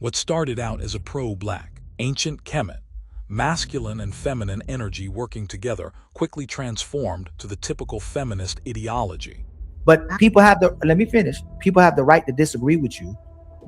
What started out as a pro-black, ancient Kemet, masculine and feminine energy working together, quickly transformed to the typical feminist ideology. But let me finish. People have the right to disagree with you.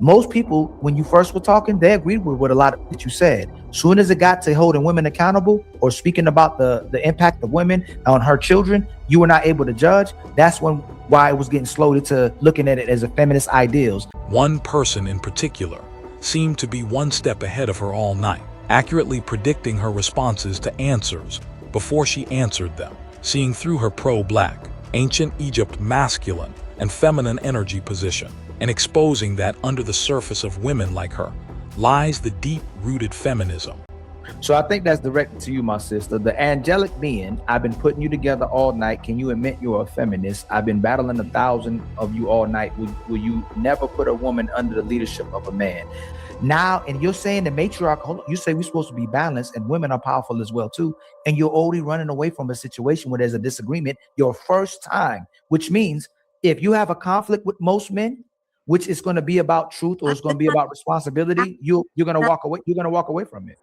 Most people, when you first were talking, they agreed with what a lot of that you said. Soon as it got to holding women accountable or speaking about the impact of women on her children, you were not able to judge. That's why it was getting slowed to looking at it as a feminist ideals. One person in particular seemed to be one step ahead of her all night, accurately predicting her responses to answers before she answered them, seeing through her pro-black, ancient Egypt masculine and feminine energy position, and exposing that under the surface of women like her lies the deep-rooted feminism. So I think that's directed to you, my sister. The angelic being, I've been putting you together all night. Can you admit you're a feminist? I've been battling 1,000 of you all night. Will you never put a woman under the leadership of a man? Now, and you're saying the matriarch, you say we're supposed to be balanced and women are powerful as well too. And you're already running away from a situation where there's a disagreement your first time, which means if you have a conflict with most men, which is going to be about truth or it's going to be about responsibility, you're going to walk away. You're going to walk away from it.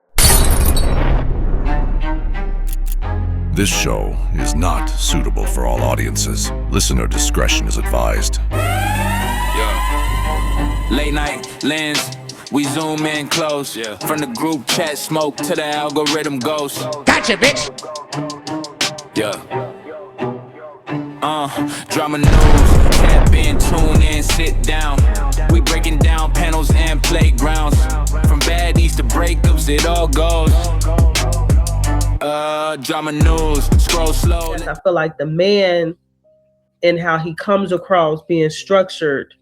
This show is not suitable for all audiences. Listener discretion is advised. Yeah. Late night lens, we zoom in close. Yeah. From the group chat smoke to the algorithm ghost. Gotcha, bitch. Yeah. Drama Newz, tap in, tune in, sit down. We breaking down panels and playgrounds. From baddies to breakups, it all goes. Drama Newz, scroll slow. I feel like the man and how he comes across being structured,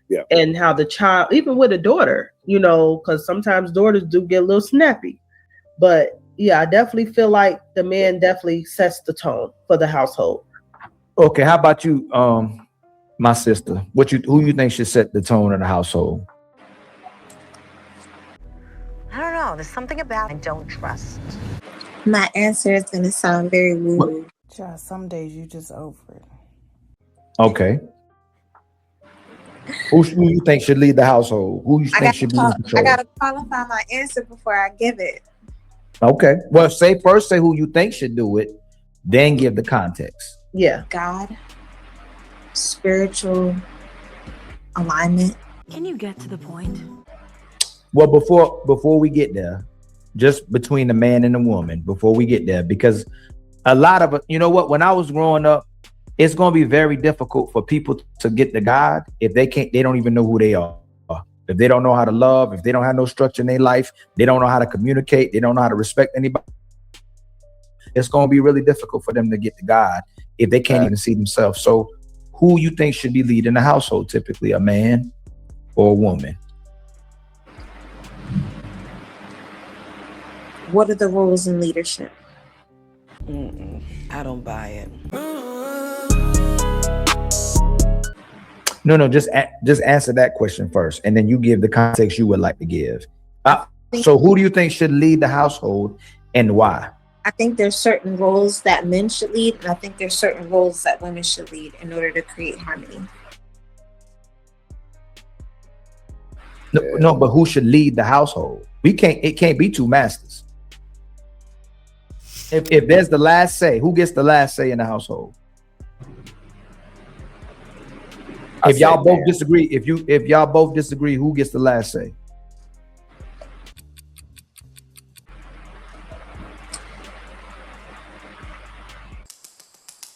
yeah, and how the child, even with a daughter, because sometimes daughters do get a little snappy. But yeah, I definitely feel like the man definitely sets the tone for the household. Okay, how about you, my sister? Who you think should set the tone of the household? I don't know. There's something about I don't trust. My answer is going to sound very woo. Child, some days you just over it. Okay. Who you think should lead the household? Who you think should be in control? I got to qualify my answer before I give it. Okay. Well, say who you think should do it, then give the context. Yeah. God, spiritual alignment. Can you get to the point? Well, before we get there, just between the man and the woman, before we get there, because a lot of it, when I was growing up, it's going to be very difficult for people to get to God if they don't even know who they are. If they don't know how to love, if they don't have no structure in their life, they don't know how to communicate, they don't know how to respect anybody. It's going to be really difficult for them to get to God if they can't even see themselves. So who you think should be leading the household, typically a man or a woman? What are the roles in leadership? I don't buy it. No, just answer that question first, and then you give the context you would like to give. So who do you think should lead the household and why? I think there's certain roles that men should lead, and I think there's certain roles that women should lead in order to create harmony. No, but who should lead the household? It can't be two masters. If there's the last say, who gets the last say in the household? If y'all both disagree, who gets the last say?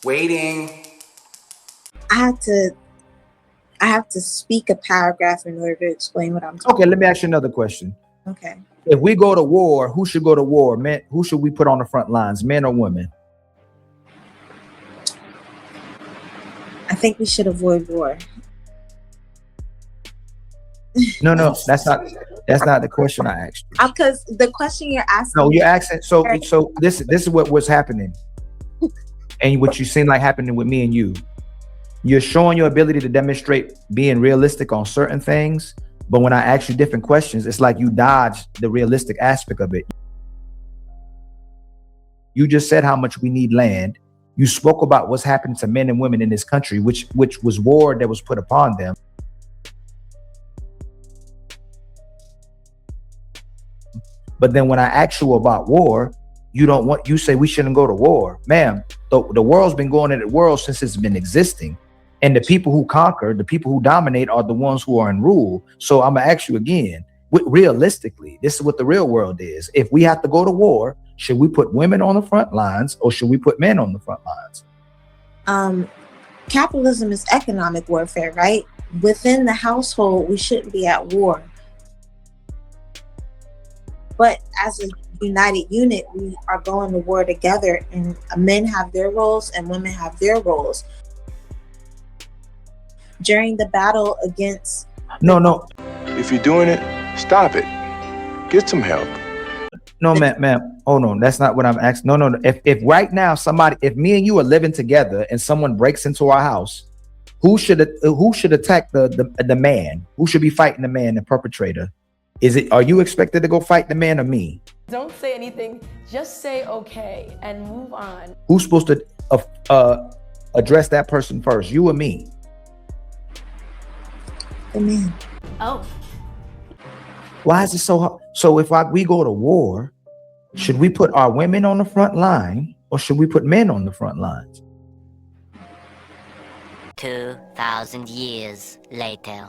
Waiting. I have to speak a paragraph in order to explain what I'm talking about. Okay, let me ask you another question. Okay. If we go to war, who should go to war? Men, who should we put on the front lines, men or women? I think we should avoid war. No, that's not the question I asked you. Because the question you're asking. No, you're asking. So this is what was happening, and what you seem like happening with me and you. You're showing your ability to demonstrate being realistic on certain things, but when I ask you different questions, it's like you dodge the realistic aspect of it. You just said how much we need land. You spoke about what's happening to men and women in this country, which was war that was put upon them. But then when I ask you about war, you say we shouldn't go to war. Ma'am, the world's been going at the world since it's been existing. And the people who conquer, the people who dominate are the ones who are in rule. So I'm gonna ask you again, realistically, this is what the real world is. If we have to go to war, should we put women on the front lines or should we put men on the front lines? Capitalism is economic warfare, right? Within the household, we shouldn't be at war. But as a united unit, we are going to war together, and men have their roles and women have their roles. During the battle against... No. If you're doing it, stop it. Get some help. No, ma'am. Oh no, that's not what I'm asking. No. If right now if me and you are living together and someone breaks into our house, who should attack the man? Who should be fighting the man, the perpetrator? Are you expected to go fight the man or me? Don't say anything. Just say okay and move on. Who's supposed to address that person first? You or me? The man. Oh. Why is it so hard? So if we go to war, should we put our women on the front line or should we put men on the front lines? 2,000 years later.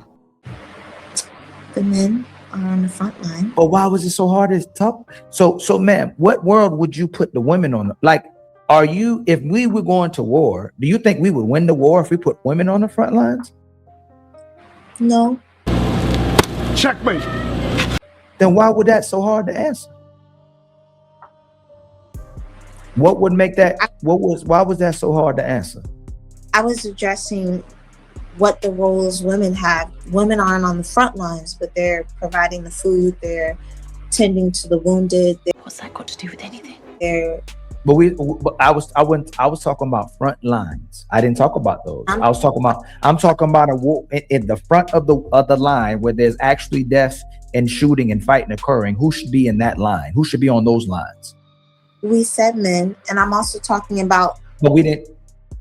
The men are on the front line. But why was it so hard? It's tough. So ma'am, what world would you put the women on? Like, if we were going to war, do you think we would win the war if we put women on the front lines? No. Checkmate. Then why would that so hard to answer? What would make that? Why was that so hard to answer? I was addressing what the roles women have. Women aren't on the front lines, but they're providing the food, they're tending to the wounded. What's that got to do with anything? I was talking about front lines. I didn't talk about those. I'm talking about a war in the front of the line where there's actually death and shooting and fighting occurring. Who should be in that line? Who should be on those lines? We said men, and I'm also talking about. But we didn't.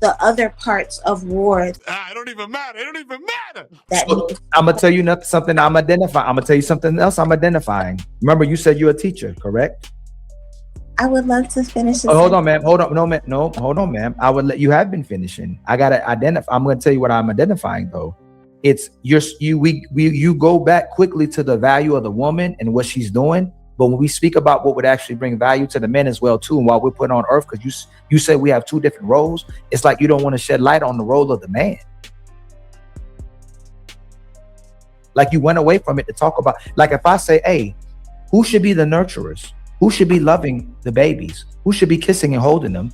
The other parts of war. It don't even matter. I'm gonna tell you something I'm identifying. I'm gonna tell you something else I'm identifying. Remember, you said you're a teacher, correct? I would love to finish. Hold on, ma'am. Hold on. No, ma'am. No, hold on, ma'am. I would let you have been finishing. I gotta identify. I'm gonna tell you what I'm identifying though. It's you go back quickly to the value of the woman and what she's doing. But when we speak about what would actually bring value to the men as well too, and while we're put on earth, because you say we have two different roles, it's like you don't want to shed light on the role of the man. Like you went away from it to talk about, like if I say, hey, who should be the nurturers? Who should be loving the babies? Who should be kissing and holding them?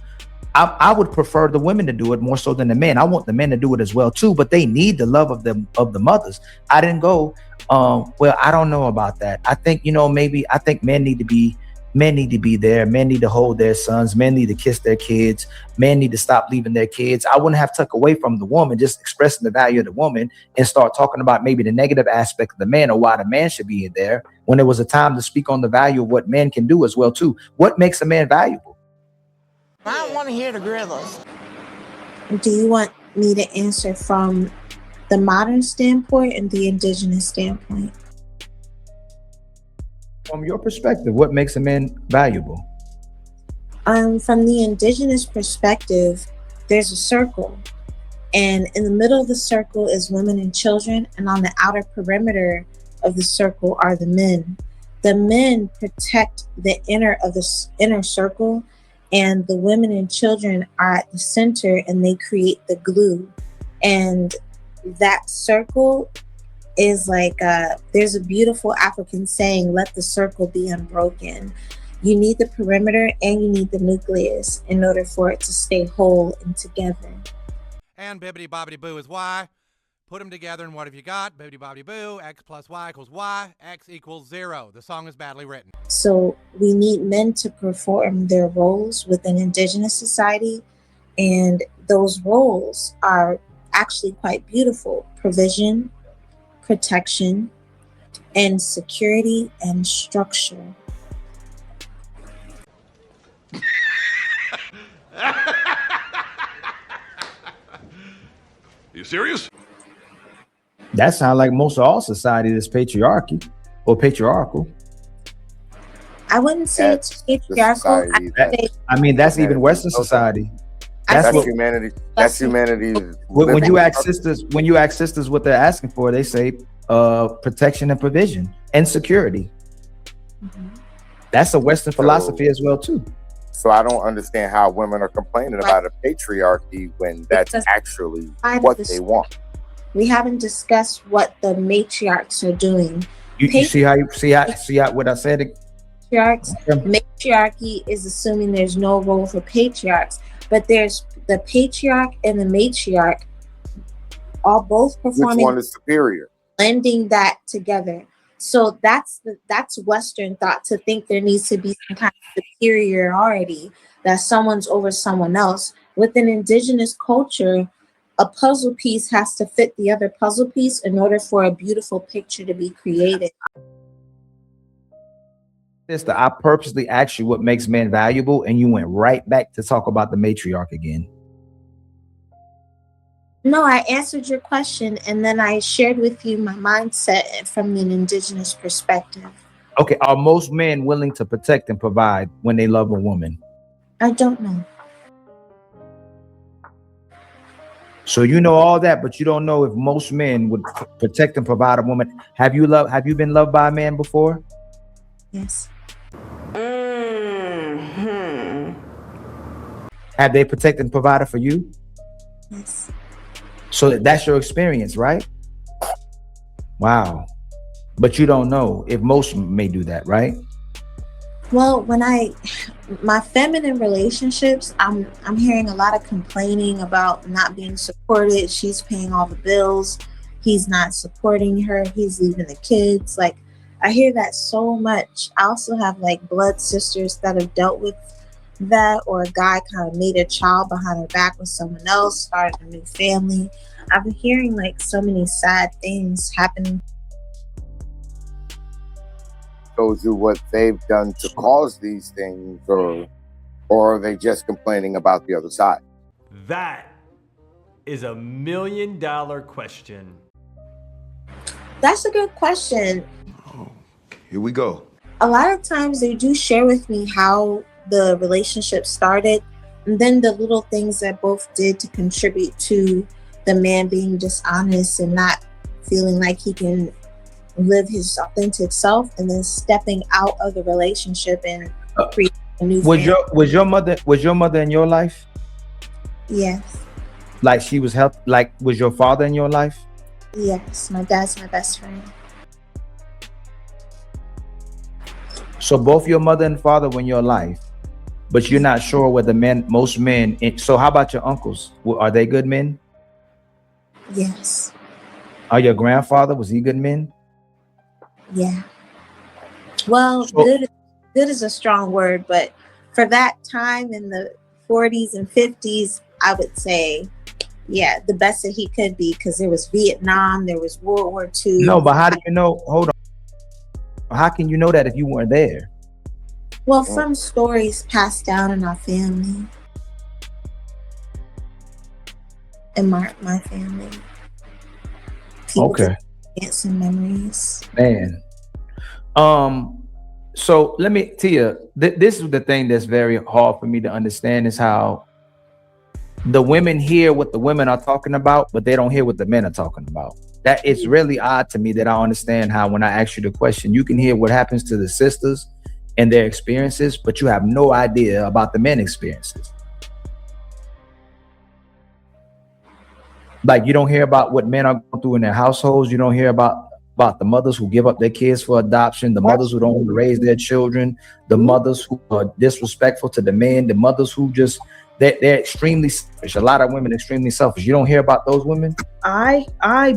I would prefer the women to do it more so than the men. I want the men to do it as well too, but they need the love of the mothers. I didn't go, well, I don't know about that. I think, I think men need to be there. Men need to hold their sons. Men need to kiss their kids. Men need to stop leaving their kids. I wouldn't have took away from the woman, just expressing the value of the woman and start talking about maybe the negative aspect of the man or why the man should be in there when there was a time to speak on the value of what men can do as well too. What makes a man valuable? I don't want to hear the gorillas. Do you want me to answer from the modern standpoint and the indigenous standpoint? From your perspective, what makes a man valuable? From the indigenous perspective, there's a circle. And in the middle of the circle is women and children. And on the outer perimeter of the circle are the men. The men protect the inner circle. And the women and children are at the center and they create the glue. And that circle is like, there's a beautiful African saying, let the circle be unbroken. You need the perimeter and you need the nucleus in order for it to stay whole and together. And bibbidi bobbidi boo is y. Put them together and what have you got? Bibbidi bobbidi boo, x plus y equals y, x equals 0. The song is badly written. So we need men to perform their roles within indigenous society. And those roles are actually quite beautiful. Provision, protection, and security and structure. You serious? That sounds like most of all society is patriarchy or patriarchal. I wouldn't say it's patriarchal. That's even Western society. That's what humanity. That's humanity. When you ask sisters what they're asking for, they say protection and provision and security. Mm-hmm. That's a Western philosophy as well too. So I don't understand how women are complaining about a patriarchy when that's actually what they want. We haven't discussed what the matriarchs are doing. You see how what I said? Matriarchy is assuming there's no role for patriarchs, but there's the patriarch and the matriarch are both performing. Which one is superior? Blending that together. So that's Western thought, to think there needs to be some kind of superiority, that someone's over someone else. Within indigenous culture, a puzzle piece has to fit the other puzzle piece in order for a beautiful picture to be created. Sister, I purposely asked you what makes men valuable, and you went right back to talk about the matriarch again. No, I answered your question, and then I shared with you my mindset from an indigenous perspective. Okay, are most men willing to protect and provide when they love a woman? I don't know. So you know all that, but you don't know if most men would protect and provide a woman. Have you been loved by a man before? Yes. Mm-hmm. Have they protected and provided for you? Yes. So that's your experience, right? Wow. But you don't know if most may do that, right? Well, my feminine relationships, I'm hearing a lot of complaining about not being supported. She's paying all the bills. He's not supporting her. He's leaving the kids. Like, I hear that so much. I also have like blood sisters that have dealt with that, or a guy kind of made a child behind her back with someone else, started a new family. I've been hearing like so many sad things happening. Shows you what they've done to cause these things, or are they just complaining about the other side? That is $1 million question. That's a good question. Oh, here we go. A lot of times they do share with me how the relationship started, and then the little things that both did to contribute to the man being dishonest and not feeling like he can live his authentic self, and then stepping out of the relationship and create a new family. Was your mother in your life? Yes. Like she was was your father in your life? Yes, my dad's my best friend. So both your mother and father were in your life, but you're not sure whether most men. So how about your uncles? Are they good men? Yes. Are your grandfather, was he good men? Yeah. Well, good is a strong word, but for that time in the 40s and 50s, I would say, yeah, the best that he could be, because there was Vietnam, there was World War II. No, but how do you know? Hold on. How can you know that if you weren't there? Well, from stories passed down in our family. In my family. People okay. Get some memories. Man. So let me tell you, this is the thing that's very hard for me to understand, is how the women hear what the women are talking about, but they don't hear what the men are talking about. That it's really odd to me that I understand how, when I ask you the question, you can hear what happens to the sisters and their experiences, but you have no idea about the men's experiences. Like, you don't hear about what men are going through in their households. You don't hear about the mothers who give up their kids for adoption, the mothers who don't want to raise their children, the mothers who are disrespectful to the men, the mothers who just, they're extremely selfish. A lot of women are extremely selfish. You don't hear about those women? I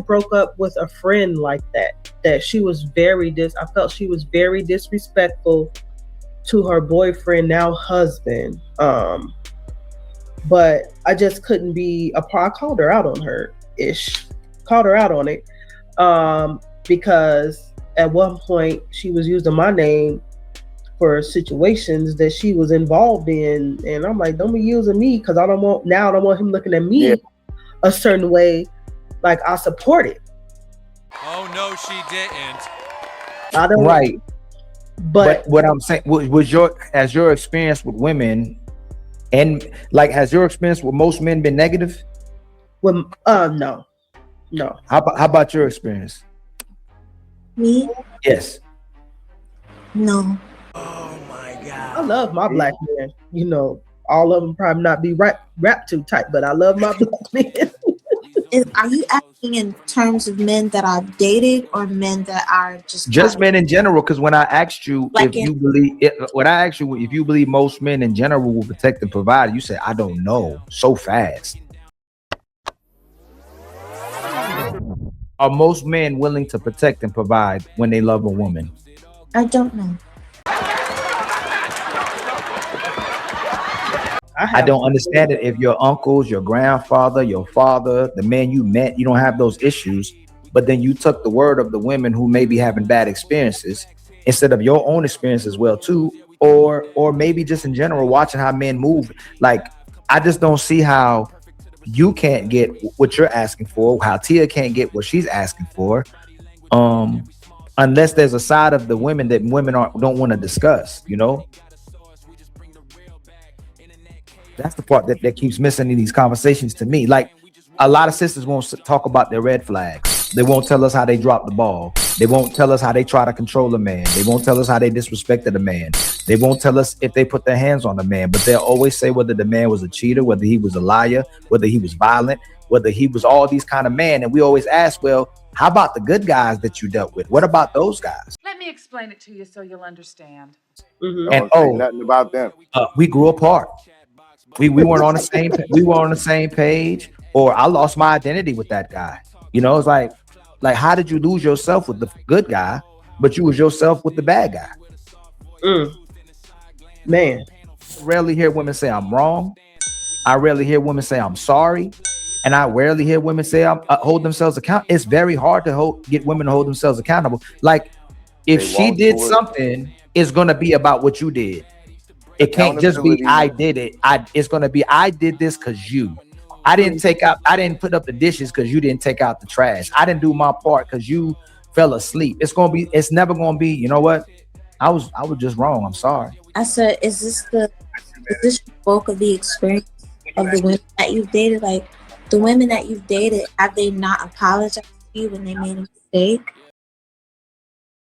broke up with a friend like that she was I felt she was very disrespectful to her boyfriend, now husband. But I just couldn't be a part. I called her out on it. Because at one point she was using my name for situations that she was involved in, and I'm like, don't be using me, because I don't want him looking at me a certain way. Like, I support it. Oh no, she didn't. I don't. Right. But what I'm saying was your experience with women, and like, has your experience with most men been negative? With no. How about your experience? Me? Yes. No. I love my black men. You know, all of them probably not be rap too tight, but I love my black men. Are you asking in terms of men that I've dated or men that are just men in general? Because when I asked you if you believe most men in general will protect and provide, you said I don't know so fast. Are most men willing to protect and provide when they love a woman? I don't know. I don't understand it. If your uncles, your grandfather, your father, the man you met, you don't have those issues, but then you took the word of the women who may be having bad experiences instead of your own experience as well too, or maybe just in general watching how men move. Like, I just don't see how you can't get what you're asking for, how Tia can't get what she's asking for, unless there's a side of the women that women don't want to discuss, you know. That's the part that keeps missing in these conversations to me. Like, a lot of sisters won't talk about their red flags. They won't tell us how they dropped the ball. They won't tell us how they try to control a man. They won't tell us how they disrespected a man. They won't tell us if they put their hands on a man, but they'll always say whether the man was a cheater, whether he was a liar, whether he was violent, whether he was all these kind of men. And we always ask, well, how about the good guys that you dealt with? What about those guys? Let me explain it to you so you'll understand. And nothing about them. We grew apart. We weren't on the same page, or I lost my identity with that guy. You know, it's like how did you lose yourself with the good guy, but you was yourself with the bad guy? Man, I rarely hear women say I'm wrong. I rarely hear women say I'm sorry, and I rarely hear women say hold themselves accountable. It's very hard to get women to hold themselves accountable. Like, if she did something, it's gonna be about what you did. It can't just be I did it. It's gonna be I did this because you. I didn't put up the dishes because you didn't take out the trash. I didn't do my part because you fell asleep. It's never gonna be, you know what? I was just wrong. I'm sorry. I said, is this the bulk of the experience of the women that you've dated? Like, the women that you've dated, have they not apologized to you when they made a mistake?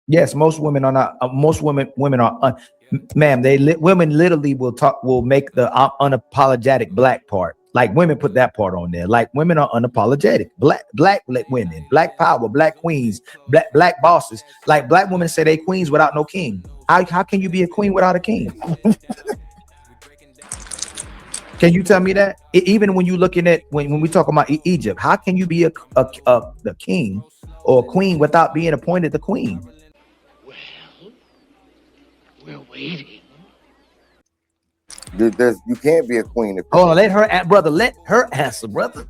Yes, most women are not. Most women are. Ma'am, women literally will make the unapologetic black part. Like, women put that part on there. Like, women are unapologetic. Black women, black power, black queens, black bosses. Like, black women say they queens without no king. How can you be a queen without a king? Can you tell me that? Even when you looking at when we talk about Egypt, how can you be the king or a queen without being appointed the queen? We're waiting. You can't be a queen. Hold on, let her answer, brother.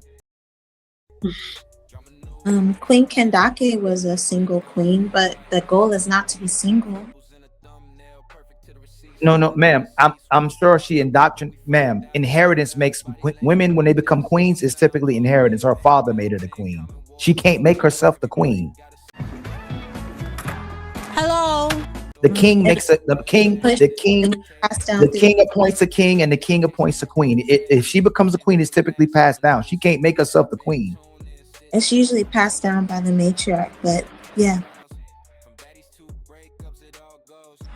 Queen Kendake was a single queen, but the goal is not to be single. No, ma'am. I'm sure she indoctrinated. Ma'am, inheritance makes women, when they become queens, is typically inheritance. Her father made her the queen. She can't make herself the queen. Hello. The king makes the king appoints a king, and the king appoints a queen. If she becomes a queen, it's typically passed down. She can't make herself the queen. It's usually passed down by the matriarch, but yeah.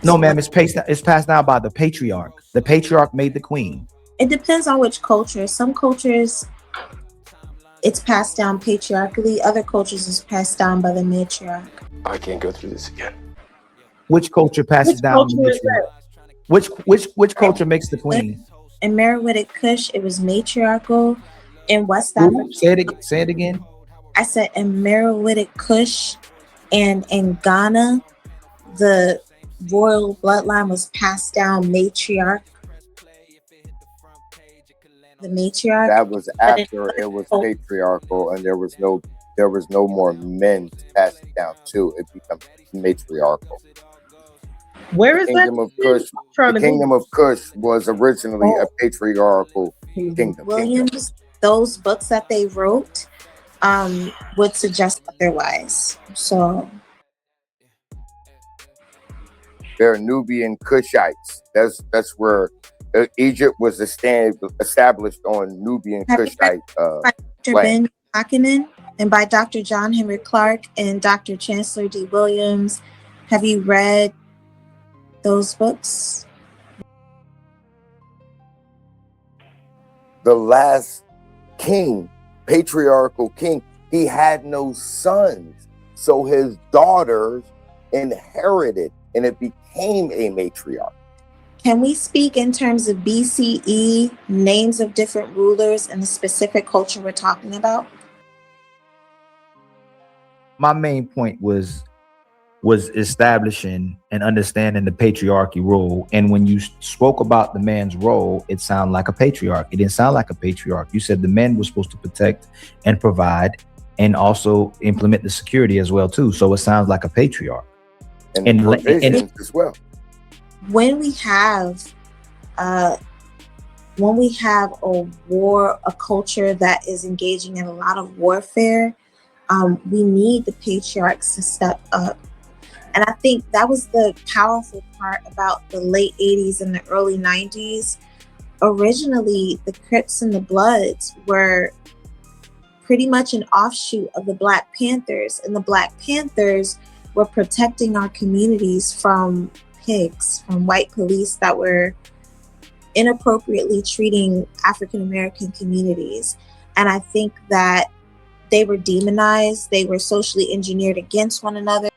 No, ma'am, it's passed down by the patriarch. The patriarch made the queen. It depends on which culture. Some cultures, it's passed down patriarchally. Other cultures, is passed down by the matriarch. I can't go through this again. Which culture passes down? Which culture makes the queen? In Meroitic Kush, it was matriarchal. In West Africa, say it again. I said in Meroitic Kush, and in Ghana, the royal bloodline was passed down matriarch. The matriarch. That was after it was patriarchal, and there was no more men to pass it down to. It becomes matriarchal. Where is that? The Kingdom of Kush was originally a patriarchal kingdom. Williams, those books that they wrote would suggest otherwise. So They're Nubian Cushites. That's where Egypt was established on Nubian Cushite by Dr. Ben Makinen and by Dr. John Henry Clark and Dr. Chancellor D. Williams. Have you read those books? The last king, patriarchal king, he had no sons. So his daughters inherited and it became a matriarch. Can we speak in terms of BCE, names of different rulers and the specific culture we're talking about? My main point was establishing and understanding the patriarchy role. And when you spoke about the man's role, it sounded like a patriarch. It didn't sound like a patriarch. You said the men were supposed to protect and provide and also implement the security as well too. So it sounds like a patriarch. And as well. When we have a war, a culture that is engaging in a lot of warfare, we need the patriarchs to step up. And I think that was the powerful part about the late 80s and the early 90s. Originally, the Crips and the Bloods were pretty much an offshoot of the Black Panthers. And the Black Panthers were protecting our communities from pigs, from white police that were inappropriately treating African American communities. And I think that they were demonized. They were socially engineered against one another.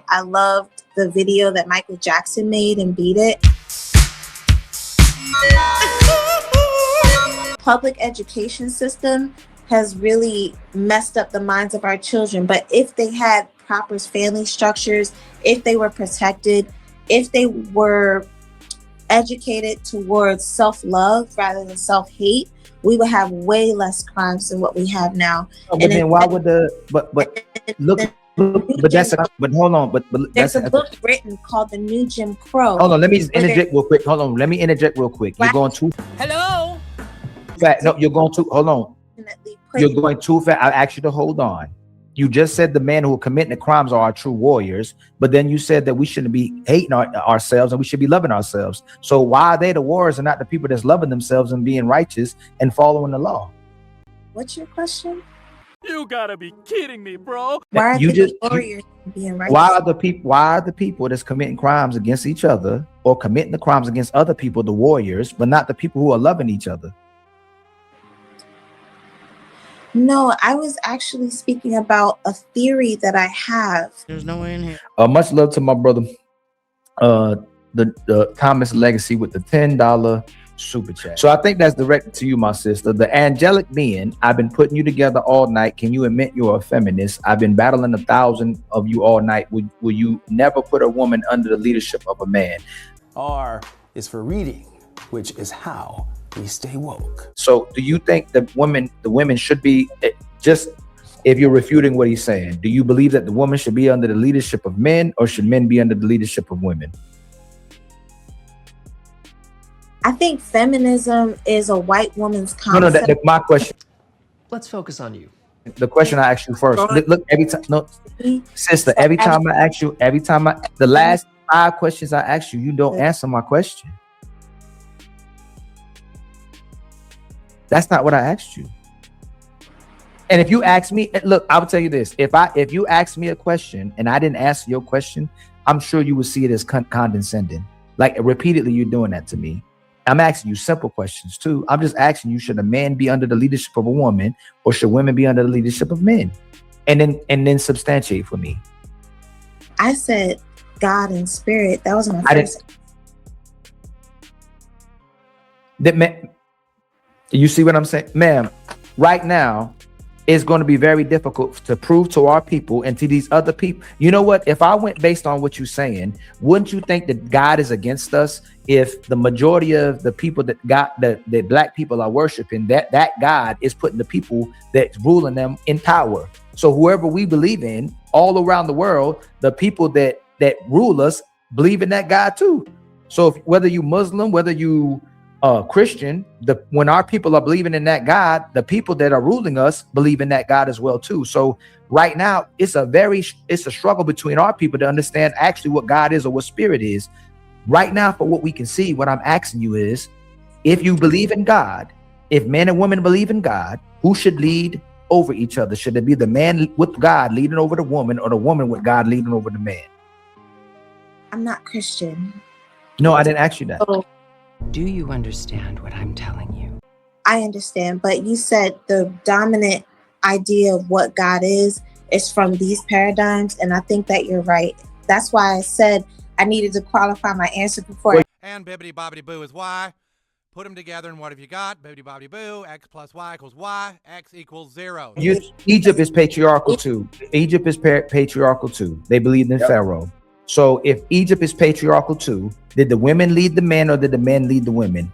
I loved the video that Michael Jackson made and Beat It. Public education system has really messed up the minds of our children. But if they had proper family structures, if they were protected, if they were educated towards self-love rather than self-hate, we would have way less crimes than what we have now. But then why would there's a book written called The New Jim Crow. Hold on, let me interject real quick. You're going too Hello? fast. No, you're going too, hold on. You're going too fast. I asked you to hold on. You just said the men who are committing the crimes are our true warriors, but then you said that we shouldn't be hating ourselves and we should be loving ourselves. So why are they the warriors and not the people that's loving themselves and being righteous and following the law? What's your question? You gotta be kidding me, bro. Why are the warriors being righteous? Why are the people that's committing crimes against each other or committing the crimes against other people the warriors, but not the people who are loving each other? No, I was actually speaking about a theory that I have. There's no way in here. Much love to my brother, the Thomas Legacy with the $10 super chat. So I think that's directed to you, my sister. The angelic being, I've been putting you together all night. Can you admit you're a feminist? I've been battling 1,000 of you all night. Will you never put a woman under the leadership of a man? R is for reading, which is how we stay woke. So do you think the women should be, just if you're refuting what he's saying, do you believe that the woman should be under the leadership of men or should men be under the leadership of women? I think feminism is a white woman's concept. No, my question. Let's focus on you. The question I asked you first. Look, every time, sister, the last 5 questions I asked you, you don't answer my question. That's not what I asked you. And if you ask me, look, I will tell you this. If you ask me a question and I didn't answer your question, I'm sure you would see it as condescending. Like repeatedly, you're doing that to me. I'm asking you simple questions too. I'm just asking you, should a man be under the leadership of a woman or should women be under the leadership of men? And then substantiate for me. I said God and spirit. That was my first. You see what I'm saying? Ma'am, right now, it's going to be very difficult to prove to our people and to these other people. You know what? If I went based on what you're saying, wouldn't you think that God is against us if the majority of the people that black people are worshiping, that God is putting the people that's ruling them in power? So whoever we believe in all around the world, the people that rule us believe in that God too. So whether you Muslim, whether you Christian, when our people are believing in that God, the people that are ruling us believe in that God as well too. So right now, it's a struggle between our people to understand actually what God is or what spirit is. Right now, for what we can see, what I'm asking you is, if you believe in God, if men and women believe in God, who should lead over each other? Should it be the man with God leading over the woman, or the woman with God leading over the man? I'm not Christian. No, I didn't ask you that. So, do you understand what I'm telling you? I understand, but you said the dominant idea of what God is from these paradigms, and I think that you're right. That's why I said I needed to qualify my answer before. And bibbity bobbity boo is y. Put them together and what have you got? Bibbity bobbity boo, x plus y equals y, x equals 0. Egypt is patriarchal too. Egypt is patriarchal too. They believed in Pharaoh. So if Egypt is patriarchal too, did the women lead the men or did the men lead the women?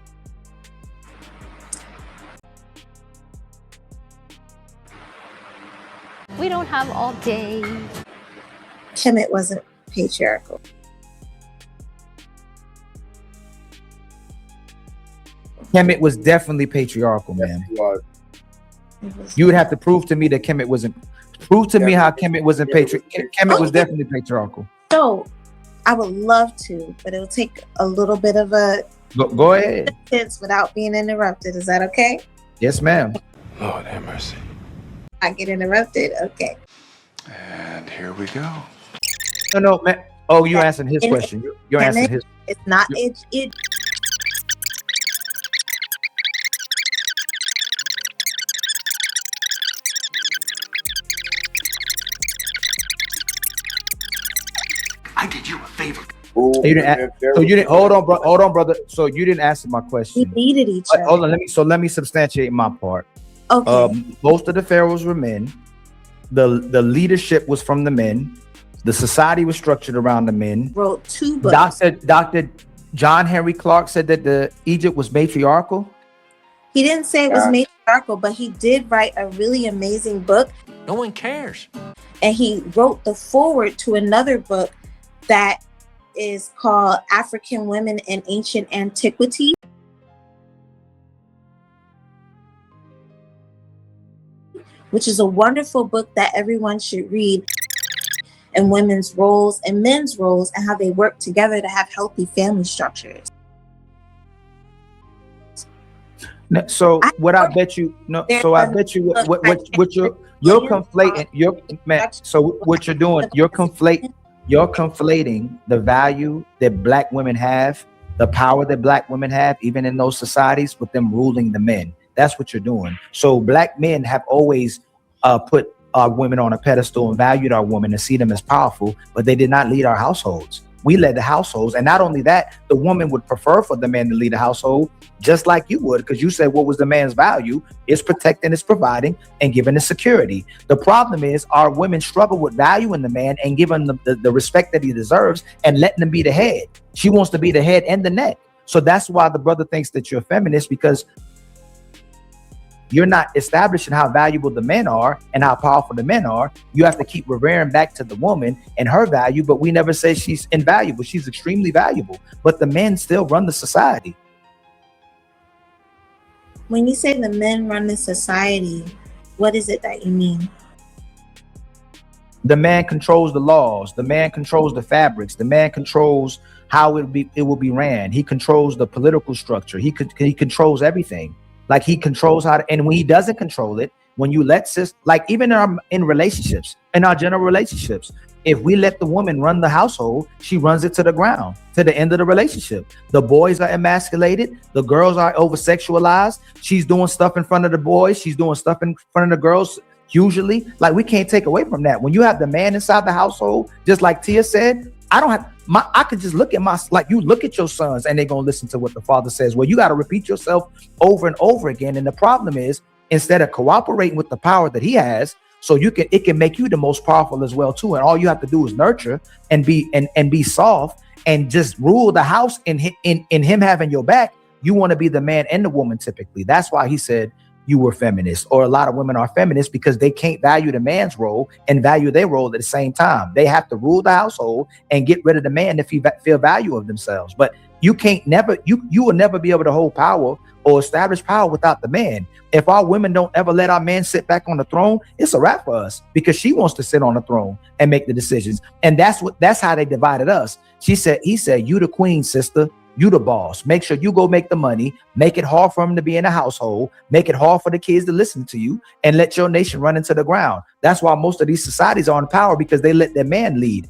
We don't have all day. Kemet wasn't patriarchal. Kemet was definitely patriarchal, man. You would have to prove to me that Kemet wasn't. Prove to me how Kemet wasn't patriarchal. Kemet was definitely patriarchal. So I would love to, but it'll take a little bit of a go ahead without being interrupted. Is that okay? Yes, ma'am. Lord have mercy. I get interrupted. Okay. And here we go. No, man. Oh, you're answering his question. You're answering his. It's not it. I did you a favor. So you didn't hold on, brother. So you didn't answer my question. We needed each other. Hold on, let me substantiate my part. Okay. Most of the pharaohs were men. The leadership was from the men. The society was structured around the men. Wrote 2 books. Dr. John Henry Clark said that the Egypt was matriarchal. He didn't say it was matriarchal, but he did write a really amazing book. No one cares. And he wrote the foreword to another book that is called African Women in Ancient Antiquity. Which is a wonderful book that everyone should read. And women's roles and men's roles and how they work together to have healthy family structures. So what I bet you what you're conflating so what you're doing, you're conflating the value that black women have, the power that black women have, even in those societies, with them ruling the men. That's what you're doing. So black men have always put our women on a pedestal and valued our women and see them as powerful, but they did not lead our households. We led the households. And not only that, the woman would prefer for the man to lead the household, just like you would, because you said what was the man's value? It's protecting, it's providing, and giving the security. The problem is our women struggle with valuing the man and giving the respect that he deserves and letting him be the head. She wants to be the head and the neck. So that's why the brother thinks that you're a feminist, because you're not establishing how valuable the men are and how powerful the men are. You have to keep revering back to the woman and her value, but we never say she's invaluable. She's extremely valuable, but the men still run the society. When you say the men run the society, what is it that you mean? The man controls the laws. The man controls the fabrics. The man controls how it will be ran. He controls the political structure. He controls everything. Like he controls how to, and when he doesn't control it, when you let like even in relationships, in our general relationships, if we let the woman run the household, she runs it to the ground, to the end of the relationship. The boys are emasculated. The girls are over-sexualized. She's doing stuff in front of the boys. She's doing stuff in front of the girls. Usually, like, we can't take away from that. When you have the man inside the household, just like Tia said, I could just look at you look at your sons and they're going to listen to what the father says. Well, you got to repeat yourself over and over again. And the problem is, instead of cooperating with the power that he has, so it can make you the most powerful as well too. And all you have to do is nurture and be soft and just rule the house in him having your back. You want to be the man and the woman typically. That's why he said, you were feminist, or a lot of women are feminists because they can't value the man's role and value their role at the same time. They have to rule the household and get rid of the man if he feel value of themselves. But you will never be able to hold power or establish power without the man. If our women don't ever let our man sit back on the throne, it's a wrap for us, because she wants to sit on the throne and make the decisions. And that's how they divided us. He said, you the queen, sister. You the boss. Make sure you go make the money. Make it hard for them to be in a household. Make it hard for the kids to listen to you, and let your nation run into the ground. That's why most of these societies are in power, because they let their man lead.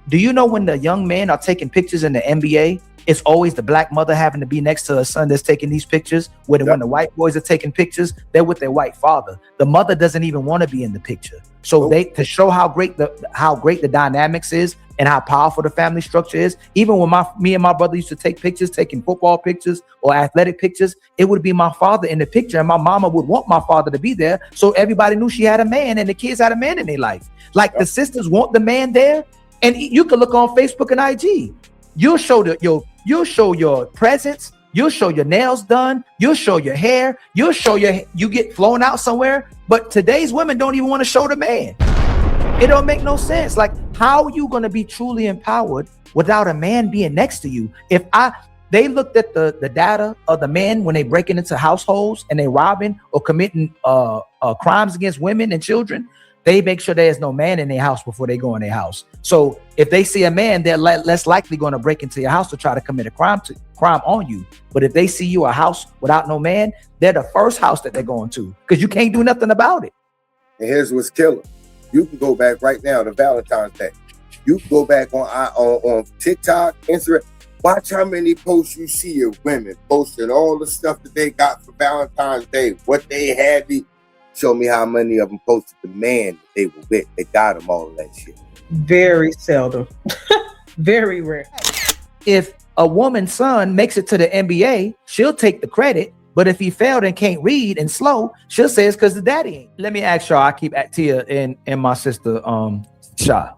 Do you know when the young men are taking pictures in the NBA, it's always the black mother having to be next to her son that's taking these pictures? When the white boys are taking pictures, they're with their white father. The mother doesn't even want to be in the picture. So to show how great the dynamics is and how powerful the family structure is. Even when me and my brother used to take pictures, taking football pictures or athletic pictures, it would be my father in the picture, and my mama would want my father to be there, so everybody knew she had a man and the kids had a man in their life. Like the sisters want the man there, and you can look on Facebook and IG. You'll show your presence. You'll show your nails done. You'll show your hair. You'll show you get flown out somewhere. But today's women don't even want to show the man. It don't make no sense. Like, how are you going to be truly empowered without a man being next to you? They looked at the data of the men when they breaking into households and they robbing or committing crimes against women and children. They make sure there's no man in their house before they go in their house. So if they see a man, they're less likely going to break into your house to try to commit a crime on you. But if they see you a house without no man, they're the first house that they're going to, because you can't do nothing about it. And here's what's killer. You can go back right now to Valentine's Day. You can go back on TikTok, Instagram. Watch how many posts you see of women posting all the stuff that they got for Valentine's Day, what they had. Show me how many of them posted the man that they were with. They got them all of that shit. Very seldom. Very rare. If a woman's son makes it to the NBA, she'll take the credit. But if he failed and can't read and slow, she'll say it's because the daddy ain't. Let me ask y'all, I keep at Tia and my sister Sha.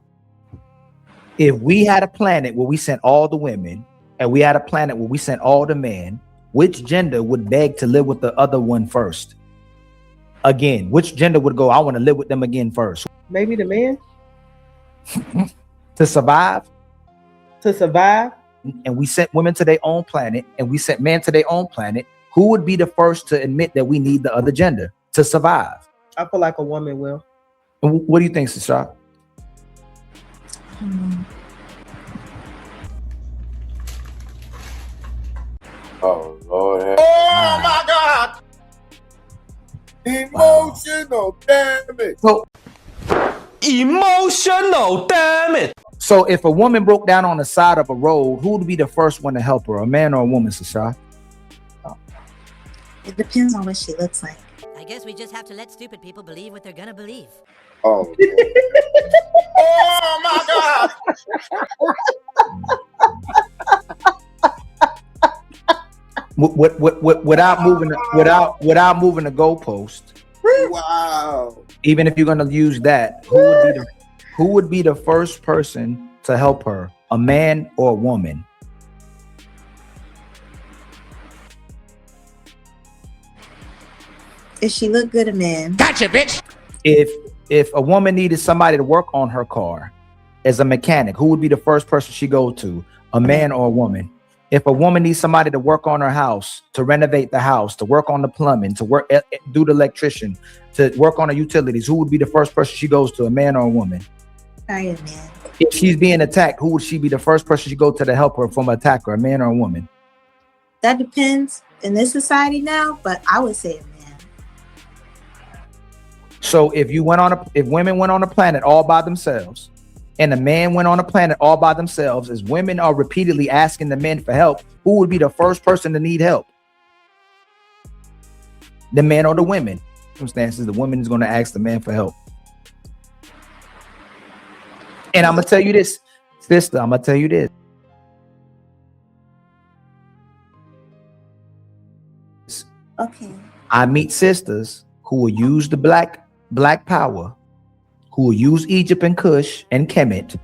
If we had a planet where we sent all the women and we had a planet where we sent all the men, which gender would beg to live with the other one first? Again, which gender would go, I want to live with them again first? Maybe the man. To survive? To survive? And we sent women to their own planet and we sent men to their own planet. Who would be the first to admit that we need the other gender to survive? I feel like a woman will. And what do you think, Sasha? Oh, Lord. Oh, my God. Emotional damage. Emotional damage. So if a woman broke down on the side of a road, who would be the first one to help her, a man or a woman, Sasha? It depends on what she looks like. I guess we just have to let stupid people believe what they're gonna believe. Oh, oh my God! Without moving the goalpost. Wow. Even if you're gonna use that, who would be the first person to help her, a man or a woman? If she looked good, a man. Gotcha, bitch. If a woman needed somebody to work on her car as a mechanic, who would be the first person she go to, a man or a woman? If a woman needs somebody to work on her house, to renovate the house, to work on the plumbing, to work do the electrician, to work on the utilities, who would be the first person she goes to, a man or a woman? Probably a man. If she's being attacked, who would she be the first person she go to help her from an attacker, a man or a woman? That depends in this society now, but I would say a man. So if women went on a planet all by themselves and a man went on a planet all by themselves, as women are repeatedly asking the men for help, who would be the first person to need help? The man or the women? Circumstances, the woman is going to ask the man for help. And I'm going to tell you this, sister, I'm going to tell you this. Okay. I meet sisters who will use the black power, who will use Egypt and Kush and Kemet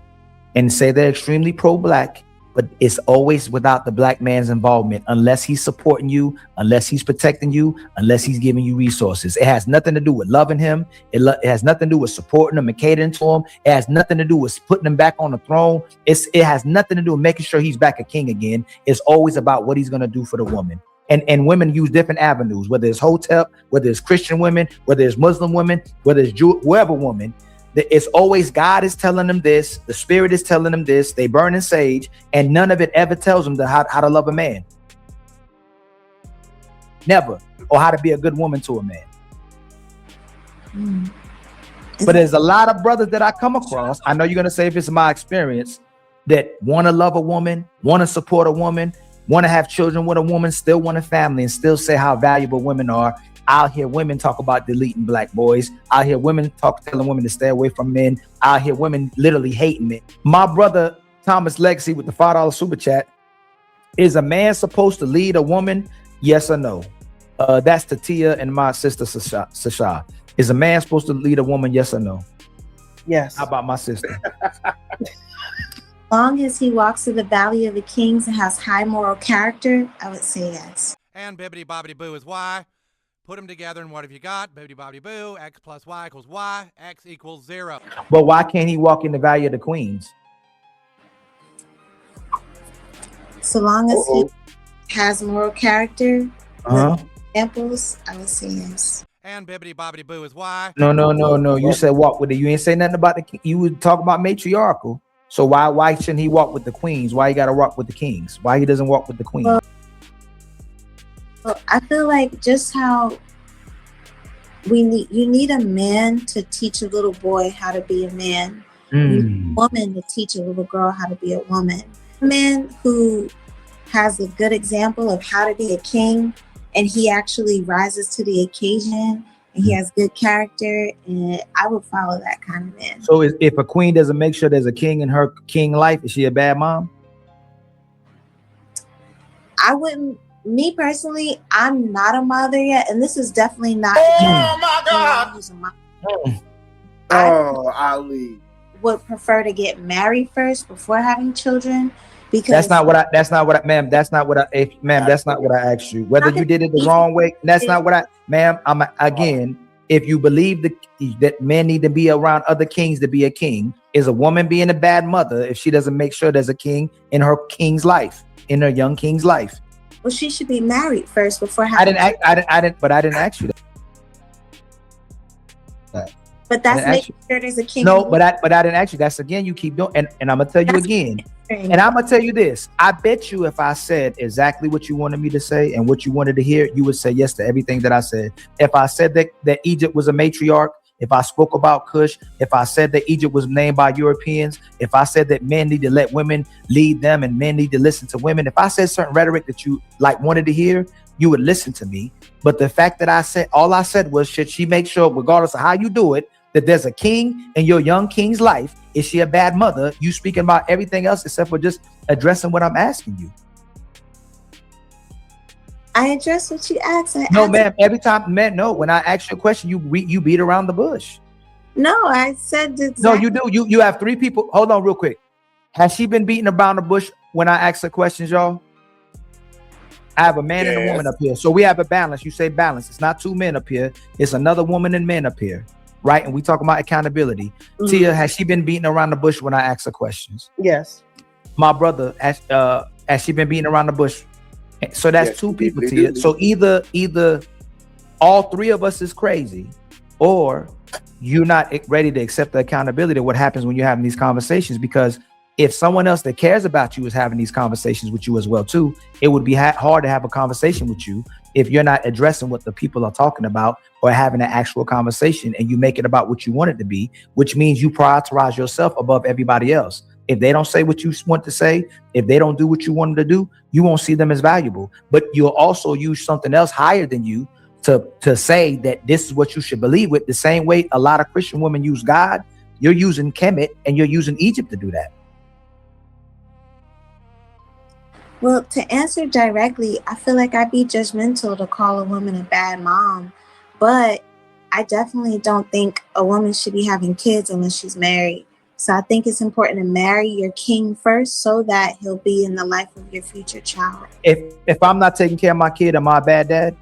and say they're extremely pro-black but it's always without the black man's involvement, unless he's supporting you, unless he's protecting you, unless he's giving you resources. It has nothing to do with loving him. It has nothing to do with supporting him and catering to him. It has nothing to do with putting him back on the throne. It has nothing to do with making sure he's back a king again. It's always about what he's going to do for the woman. And women use different avenues, whether it's hotep, whether it's Christian women, whether it's Muslim women, whether it's Jew, whoever woman. It's always God is telling them this, the spirit is telling them this, they burn in sage, and none of it ever tells them how to love a man. Never. Or how to be a good woman to a man. But there's a lot of brothers that I come across, I know you're going to say if it's my experience, that want to love a woman, want to support a woman, want to have children with a woman, still want a family, and still say how valuable women are. I'll hear women talk about deleting black boys. I'll hear women telling women to stay away from men. I'll hear women literally hating men. My brother, Thomas Legacy, with the $5 super chat, is a man supposed to lead a woman? Yes or no? That's to Tia and my sister, Sasha. Is a man supposed to lead a woman? Yes or no? Yes. How about my sister? Long as he walks through the valley of the kings and has high moral character, I would say yes. And bibbity bobbity boo is y. Put them together and what have you got? Bibbity bobbity boo, x plus y equals y, x equals 0. But why can't he walk in the valley of the queens? So long as he has moral character, examples, I would say yes. And bibbity bobbity boo is y. No. You said walk with it. You ain't say nothing about the. You would talk about matriarchal. So why shouldn't he walk with the queens? Why he got to walk with the kings? Why he doesn't walk with the queens? Well, I feel like just how you need a man to teach a little boy how to be a man. You need a woman to teach a little girl how to be a woman. A man who has a good example of how to be a king, and he actually rises to the occasion, and he has good character, and I would follow that kind of man. So if a queen doesn't make sure there's a king in her king life, is she a bad mom? I wouldn't. Me personally, I'm not a mother yet, and this is definitely not. Oh my God! Ali would prefer to get married first before having children, because that's not what I asked you. Whether you did it the wrong way, that's not what again. If you believe that men need to be around other kings to be a king, is a woman being a bad mother if she doesn't make sure there's a king in her king's life, in her young king's life? Well, she should be married first before having. I didn't ask you that. But that's making sure there's a king. No, but I didn't ask you. That's again, you keep doing, and I'm gonna tell you again, and I'm gonna tell you this. I bet you if I said exactly what you wanted me to say and what you wanted to hear, you would say yes to everything that I said. If I said that Egypt was a matriarch, if I spoke about Cush, if I said that Egypt was named by Europeans, if I said that men need to let women lead them and men need to listen to women, if I said certain rhetoric that you wanted to hear, you would listen to me. But the fact that all I said was, should she make sure, regardless of how you do it, that there's a king in your young king's life? Is she a bad mother? You speaking about everything else except for just addressing what I'm asking you. I addressed what you asked. Ma'am. Every time, no. When I ask you a question, you beat around the bush. No, I said exactly. No, you do. You have 3 people. Hold on, real quick. Has she been beating around the bush when I ask her questions, y'all? I have a man and a woman up here, so we have a balance. You say balance. It's not 2 men up here. It's another woman and men up here, right? And we talk about accountability. Tia, has she been beating around the bush when I ask her questions? Yes. My brother, has she been beating around the bush? So that's 2 people, Tia. So either all 3 of us is crazy, or you're not ready to accept the accountability of what happens when you're having these conversations. Because if someone else that cares about you is having these conversations with you as well too, it would be hard to have a conversation with you if you're not addressing what the people are talking about or having an actual conversation, and you make it about what you want it to be, which means you prioritize yourself above everybody else. If they don't say what you want to say, if they don't do what you want them to do, you won't see them as valuable. But you'll also use something else higher than you to say that this is what you should believe with. The same way a lot of Christian women use God, you're using Kemet and you're using Egypt to do that. Well, to answer directly, I feel like I'd be judgmental to call a woman a bad mom, but I definitely don't think a woman should be having kids unless she's married. So I think it's important to marry your king first so that he'll be in the life of your future child. If I'm not taking care of my kid, am I a bad dad?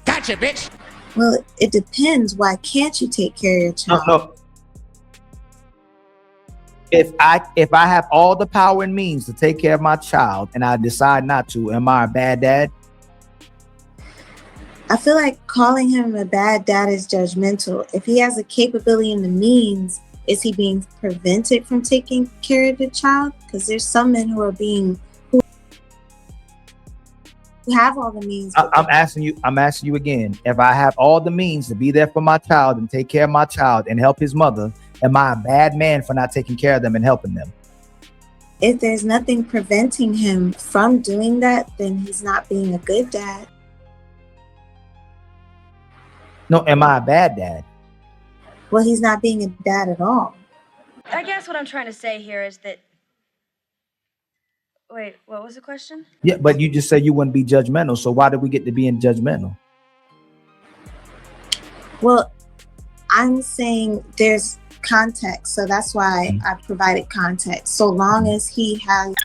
Gotcha, bitch. Well, it depends. Why can't you take care of your child? No. If I have all the power and means to take care of my child and I decide not to, am I a bad dad? I feel like calling him a bad dad is judgmental. If he has the capability and the means, is he being prevented from taking care of the child? Because there's some men who have all the means. I'm asking you again. If I have all the means to be there for my child and take care of my child and help his mother, am I a bad man for not taking care of them and helping them? If there's nothing preventing him from doing that, then he's not being a good dad. No, am I a bad dad? Well, he's not being a dad at all. I guess what I'm trying to say here is that... Wait, what was the question? Yeah, but you just said you wouldn't be judgmental. So why did we get to being judgmental? Well, I'm saying there's context. So that's why I provided context. So long as he has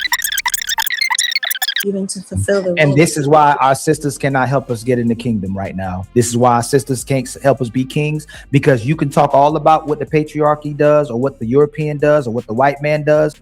even to fulfill the role. And this is why our sisters cannot help us get in the kingdom right now. This is why our sisters can't help us be kings, because you can talk all about what the patriarchy does or what the European does or what the white man does,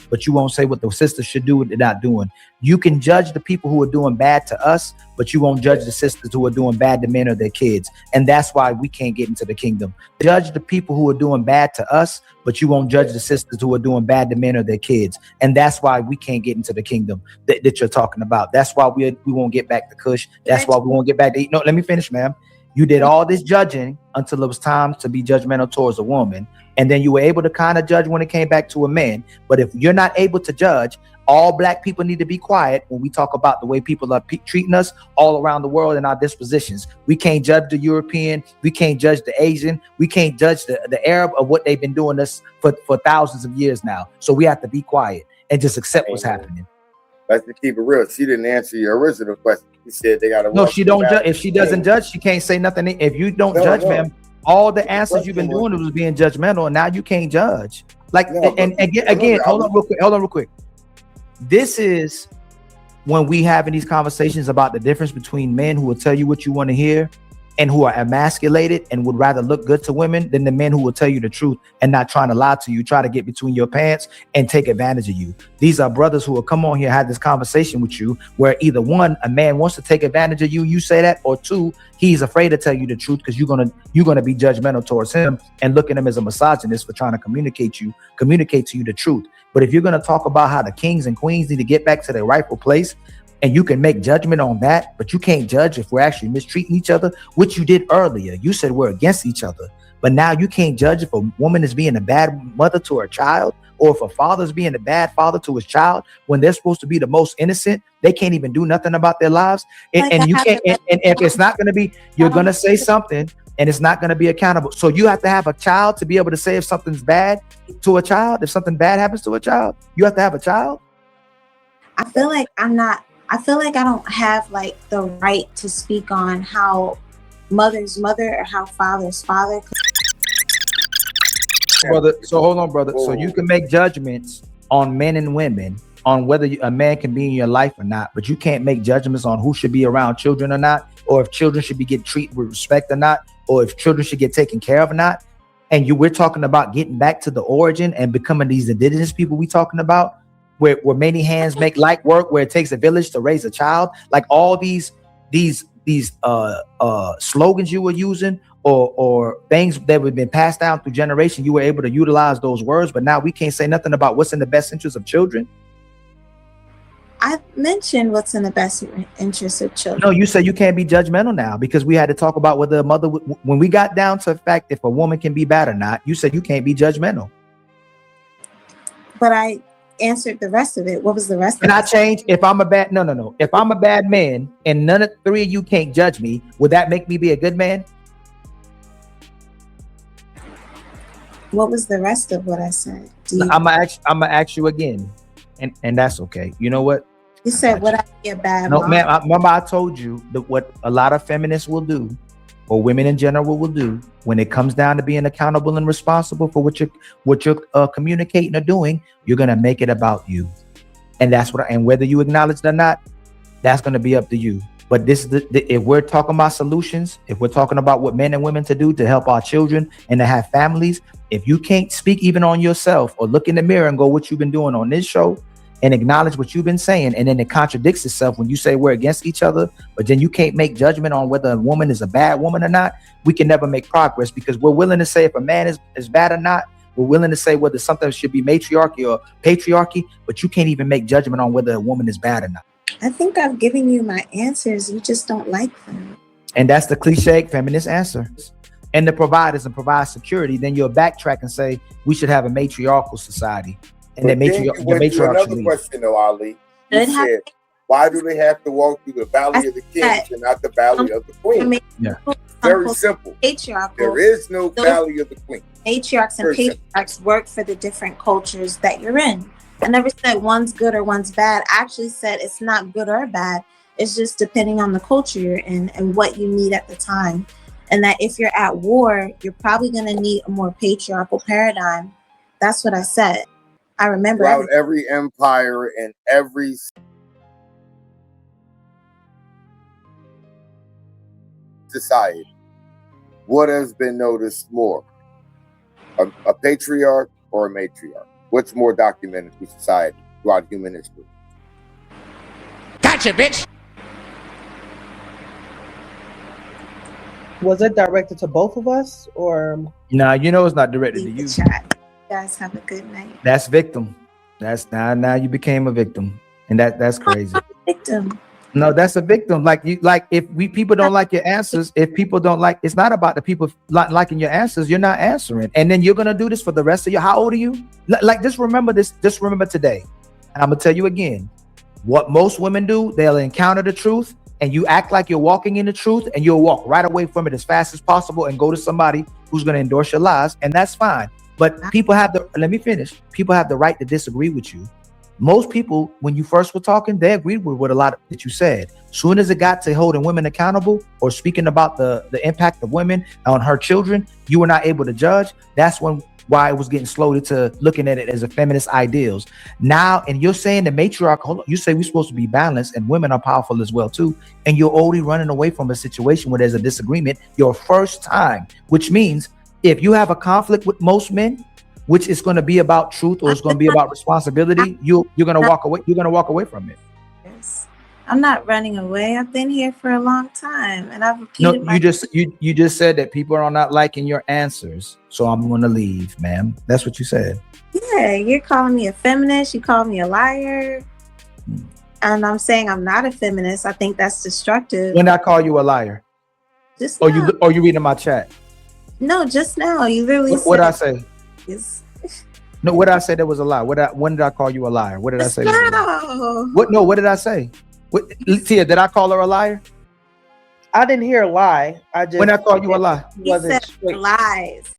but you won't say what the sisters should do what they're not doing. You can judge the people who are doing bad to us, but you won't judge the sisters who are doing bad to men or their kids. And that's why we can't get into the kingdom. Judge the people who are doing bad to us, but you won't judge the sisters who are doing bad to men or their kids. And that's why we can't get into the kingdom that you're talking about. That's why we won't get back to Kush. That's why we won't get back to eat. No, let me finish, ma'am. You did all this judging until it was time to be judgmental towards a woman. And then you were able to kind of judge when it came back to a man. But if you're not able to judge, all black people need to be quiet when we talk about the way people are treating us all around the world and our dispositions. We can't judge the European. We can't judge the Asian. We can't judge the Arab of what they've been doing us for thousands of years now. So we have to be quiet and just accept what's happening. Let's keep it real. She didn't answer your original question. She said they got to. No, she don't judge. If she doesn't judge, she can't say nothing. If you don't judge, ma'am, all the answers you've been doing was being judgmental, and now you can't judge. Like, and again, hold on real quick. This is when we having these conversations about the difference between men who will tell you what you want to hear and who are emasculated and would rather look good to women than the men who will tell you the truth and not trying to lie to you, try to get between your pants and take advantage of you. These are brothers who will come on here, have this conversation with you where either one, a man wants to take advantage of you, you say that, or two, he's afraid to tell you the truth because you're gonna be judgmental towards him and look at him as a misogynist for trying to communicate to you the truth. But if you're gonna talk about how the kings and queens need to get back to their rightful place, and you can make judgment on that, but you can't judge if we're actually mistreating each other, which you did earlier. You said we're against each other, but now you can't judge if a woman is being a bad mother to her child, or if a father's being a bad father to his child when they're supposed to be the most innocent. They can't even do nothing about their lives. And you can't, and if it's not going to be, you're going to say something and it's not going to be accountable. So you have to have a child to be able to say if something's bad to a child, if something bad happens to a child, you have to have a child. I feel like I don't have like the right to speak on how mother's mother or how father's father. Brother, so hold on, brother. So you can make judgments on men and women on whether a man can be in your life or not, but you can't make judgments on who should be around children or not, or if children should be get treated with respect or not, or if children should get taken care of or not. And we're talking about getting back to the origin and becoming these indigenous people we talking about. Where many hands make light work, where it takes a village to raise a child. Like all these slogans you were using or things that have been passed down through generation, you were able to utilize those words, but now we can't say nothing about what's in the best interest of children. I mentioned what's in the best interest of children. No, you said you can't be judgmental now because we had to talk about whether a mother, when we got down to the fact if a woman can be bad or not, you said you can't be judgmental. But I answered the rest of it. What was the rest? Can I change? If I'm a bad, no. If I'm a bad man and none of three of you can't judge me, would that make me be a good man? What was the rest of what I said? I'm gonna ask you again, and that's okay. You know what? You said, would I be a bad No, mom? ma'am. Remember I told you that what a lot of feminists will do or women in general will do when it comes down to being accountable and responsible for what you're communicating or doing, you're gonna make it about you. And that's what, and whether you acknowledge it or not, that's gonna be up to you. But this is if we're talking about solutions, if we're talking about what men and women to do to help our children and to have families, if you can't speak even on yourself or look in the mirror and go, what you've been doing on this show, and acknowledge what you've been saying, and then it contradicts itself when you say we're against each other, but then you can't make judgment on whether a woman is a bad woman or not, we can never make progress, because we're willing to say if a man is bad or not. We're willing to say whether something should be matriarchy or patriarchy, but you can't even make judgment on whether a woman is bad or not. I think I've given you my answers. You just don't like them. And that's the cliche feminist answer. And the providers and provide security, then you'll backtrack and say we should have a matriarchal society. And then another question though, Ali. You said, why do they have to walk through the valley of the kings and not the valley of the queens? Yeah. Very simple. Patriarchal. There is no valley of the queen. Matriarchs and patriarchs work for the different cultures that you're in. I never said one's good or one's bad. I actually said it's not good or bad. It's just depending on the culture you're in and what you need at the time. And that if you're at war, you're probably going to need a more patriarchal paradigm. That's what I said. I remember every empire and every society, what has been noticed more? A patriarch or a matriarch? What's more documented through society throughout human history? Gotcha, bitch! Was it directed to both of us, or? Nah, you know it's not directed to you. You guys have a good night. That's victim. That's now you became a victim, and that's crazy. Victim. No, that's a victim. If people don't like your answers, if people don't like, it's not about the people liking your answers. You're not answering, and then you're gonna do this for the rest of your. How old are you? Just remember this. Just remember today, and I'm gonna tell you again. What most women do, they'll encounter the truth, and you act like you're walking in the truth, and you'll walk right away from it as fast as possible and go to somebody who's gonna endorse your lies, and that's fine. But people have let me finish. People have the right to disagree with you. Most people, when you first were talking, they agreed with what a lot of that you said. Soon as it got to holding women accountable or speaking about the impact of women on her children, you were not able to judge. That's why it was getting slowed to looking at it as a feminist ideals. Now, and you're saying the matriarch, you say we're supposed to be balanced and women are powerful as well too. And you're already running away from a situation where there's a disagreement your first time, which means if you have a conflict with most men, which is going to be about truth or it's going to be about responsibility, you're going to walk away. You're going to walk away from it. Yes. I'm not running away. I've been here for a long time, and I've repeated. No, you just said that people are not liking your answers, so I'm going to leave, ma'am. That's what you said. Yeah, you're calling me a feminist. You call me a liar, and I'm saying I'm not a feminist. I think that's destructive. When I call you a liar, just or you reading my chat? No, just now. You literally. What did I say? Yes. No, what did I say that was a lie? When did I call you a liar? What did I say? What? No, what did I say? Tia, did I call her a liar? I didn't hear a lie. I just when I called you a lie. Wasn't straight. Lies.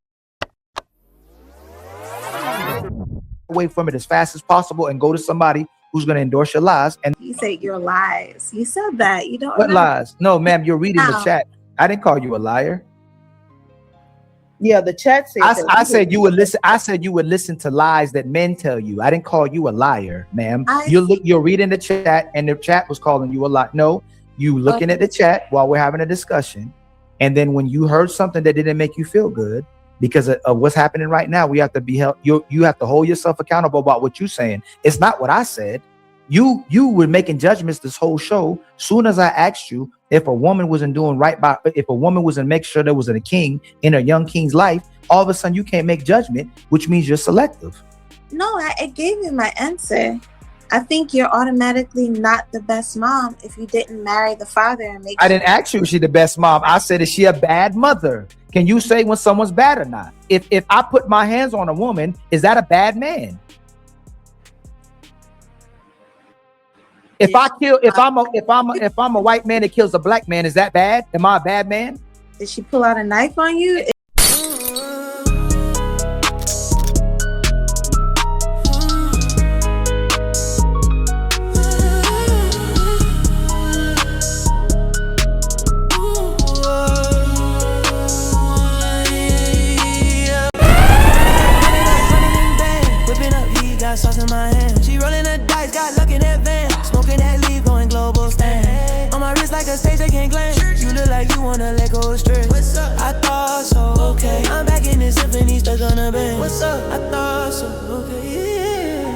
Away from it as fast as possible and go to somebody who's going to endorse your lies. And you said your lies. You said that. You don't. What lies? No, ma'am. You're reading the chat. I didn't call you a liar. Yeah, the chat said I said you would listen. I said you would listen to lies that men tell you. I didn't call you a liar, ma'am. You're reading the chat, and the chat was calling you a liar. No, you looking at the chat while we're having a discussion, and then when you heard something that didn't make you feel good because of what's happening right now, we have to be held. You have to hold yourself accountable about what you're saying. It's not what I said. You were making judgments this whole show. Soon as I asked you if a woman wasn't doing right if a woman wasn't make sure there was a king in a young king's life, all of a sudden you can't make judgment, which means you're selective. No, I gave you my answer. I think you're automatically not the best mom if you didn't marry the father and make. I didn't ask you if she's the best mom. I said, is she a bad mother? Can you say when someone's bad or not? If I put my hands on a woman, is that a bad man? If I'm a white man that kills a black man, is that bad? Am I a bad man? Did she pull out a knife on you? wanna let go of stress. What's up? I thought so, okay. I'm back in the symphony, stuck on a bench. What's up? I thought so, okay, yeah.